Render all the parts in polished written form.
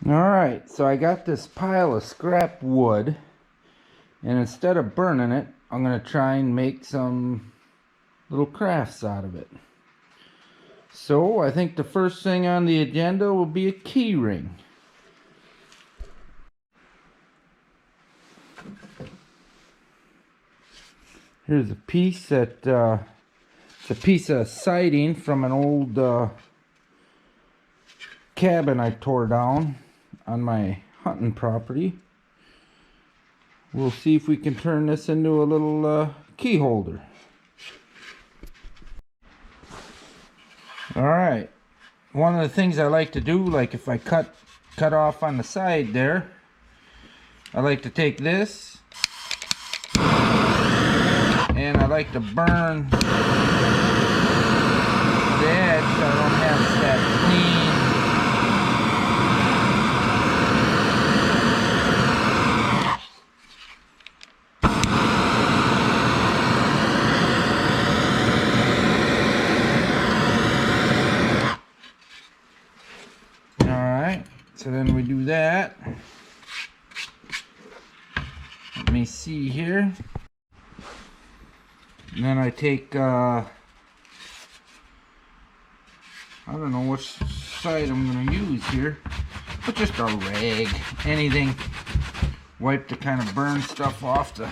Alright, so I got this pile of scrap wood, and instead of burning it, I'm going to try and make some little crafts out of it. So I think the first thing on the agenda will be a key ring. Here's a piece that it's a piece of siding from an old cabin I tore down on my hunting property. We'll see if we can turn this into a little key holder. Alright, one of the things I like to do, like if I cut off on the side there, I like to take this and I like to burn the edge so I don't have that clean. So then we do that. Let me see here. And then I take, I don't know which side I'm going to use here, but just a rag, anything. Wipe to kind of burn stuff off the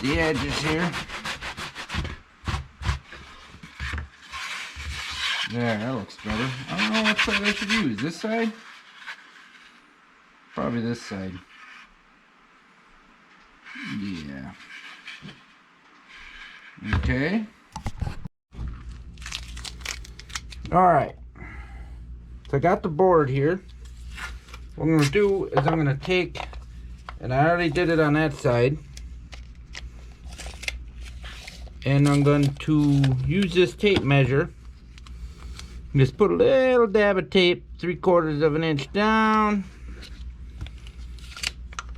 edges here. There, that looks better. I don't know what side I should use. This side? Probably this side. Yeah. Okay. Alright. So I got the board here. What I'm going to do is I'm going to take, and I already did it on that side, and I'm going to use this tape measure. Just put a little dab of tape, 3/4 of an inch down.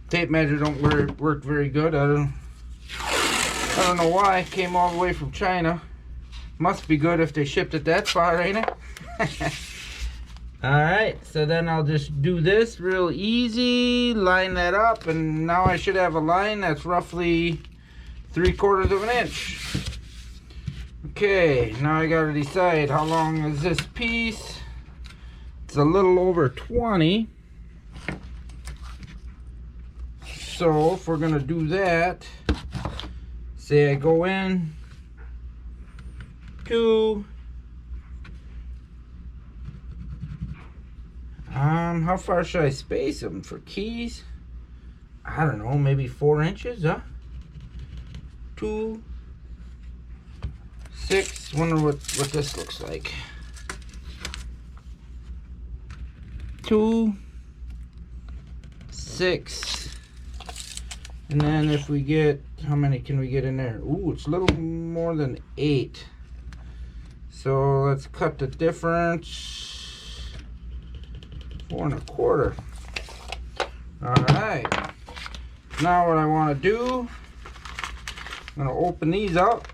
Tape measure don't work very good. I don't know why. It came all the way from China. Must be good if they shipped it that far, ain't it? Alright, so then I'll just do this real easy, line that up, and now I should have a line that's roughly 3/4 of an inch. Okay, now I gotta decide how long is this piece. It's a little over 20. So if we're gonna do that, say I go in to how far should I space them for keys? I don't know, maybe 4 inches, huh? 2, 6. Wonder what this looks like. 2, 6. And then if we get, how many can we get in there? Ooh, it's a little more than 8. So let's cut the difference. 4 1/4. Alright. Now what I want to do, I'm going to open these up.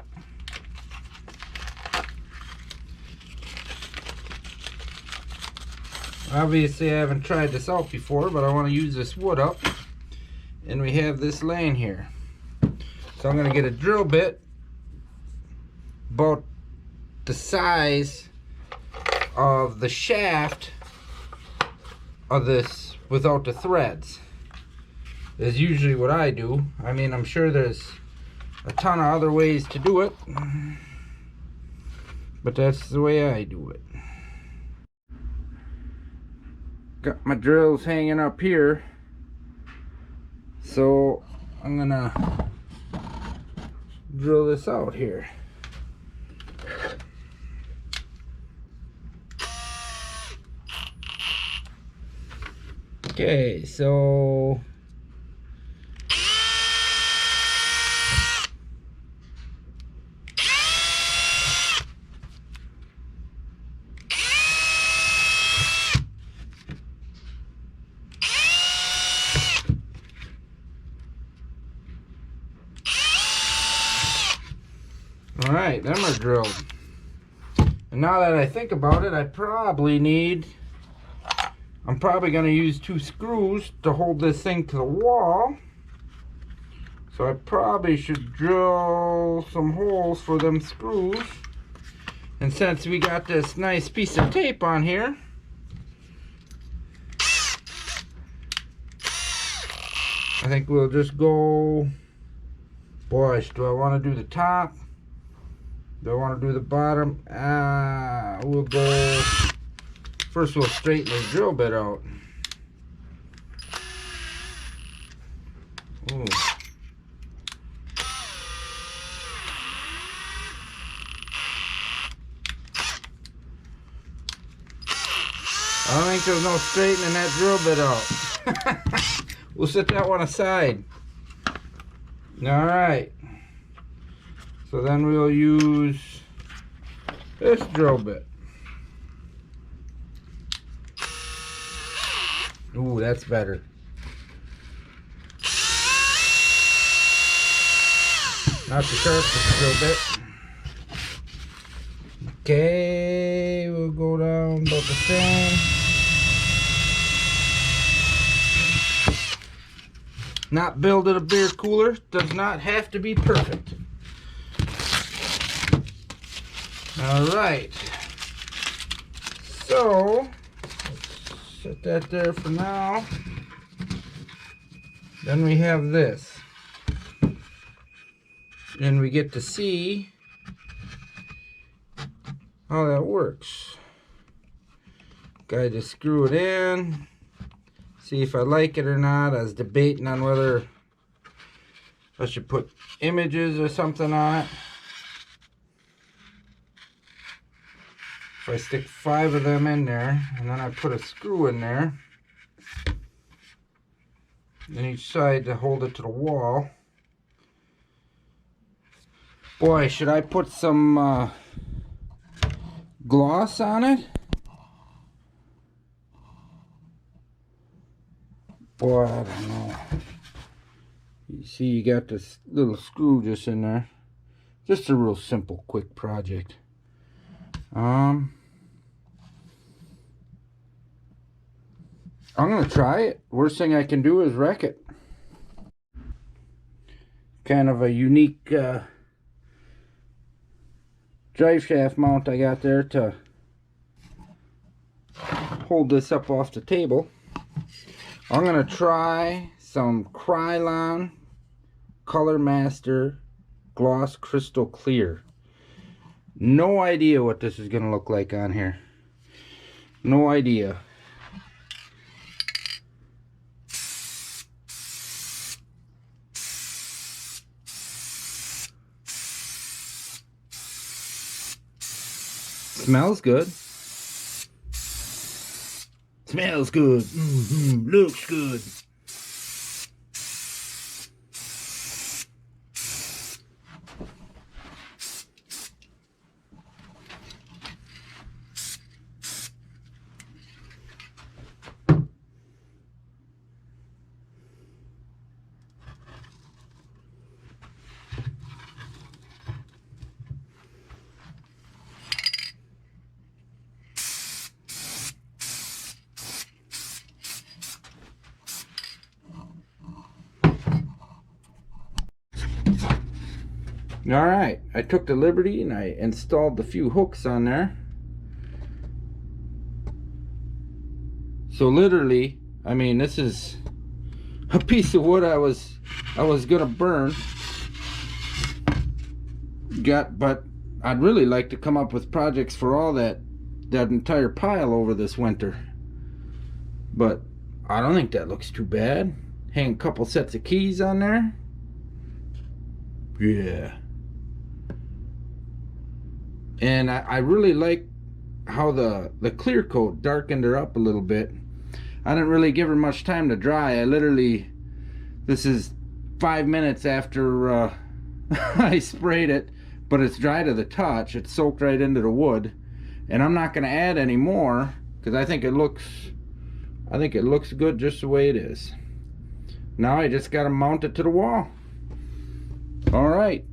Obviously I haven't tried this out before, but I want to use this wood up. And we have this laying here. So I'm going to get a drill bit about the size of the shaft of this without the threads. Is usually what I do. I mean, I'm sure there's a ton of other ways to do it, but that's the way I do it. Got my drills hanging up here, so I'm gonna drill this out here. Okay, so alright, them are drilled. And now that I think about it, I probably need I'm probably going to use 2 screws to hold this thing to the wall. So I probably should drill some holes for them screws. And since we got this nice piece of tape on here, I think we'll just go, boy, do I want to do the top? Do I want to do the bottom? We'll go, first we'll straighten the drill bit out. Ooh. I don't think there's no straightening that drill bit out. We'll set that one aside. Alright. So then we'll use this drill bit. Ooh, that's better. Not the sharpest drill bit. Okay, we'll go down about the same. Not building a beer cooler does not have to be perfect. Alright. So, let's set that there for now. Then we have this. And we get to see how that works. Gotta just screw it in. See if I like it or not. I was debating on whether I should put images or something on it. If I stick 5 of them in there, and then I put a screw in there, on each side to hold it to the wall. Boy, should I put some gloss on it? Boy, I don't know. You see, you got this little screw just in there. Just a real simple, quick project. I'm gonna try it. Worst thing I can do is wreck it. Kind of a unique drive shaft mount I got there to hold this up off the table. I'm gonna try some Krylon Color Master Gloss Crystal Clear. No idea what this is gonna look like on here. No idea. Smells good. Smells good. Looks good. Alright, I took the liberty and I installed a few hooks on there. So literally, I mean, this is a piece of wood I was gonna burn. But I'd really like to come up with projects for all that entire pile over this winter. But I don't think that looks too bad. Hang a couple sets of keys on there. Yeah. And I really like how the clear coat darkened her up a little bit. I didn't really give her much time to dry. I literally, this is 5 minutes after I sprayed it, but it's dry to the touch. It's soaked right into the wood, and I'm not going to add any more because I think it looks good just the way it is. Now I just got to mount it to the wall. All right.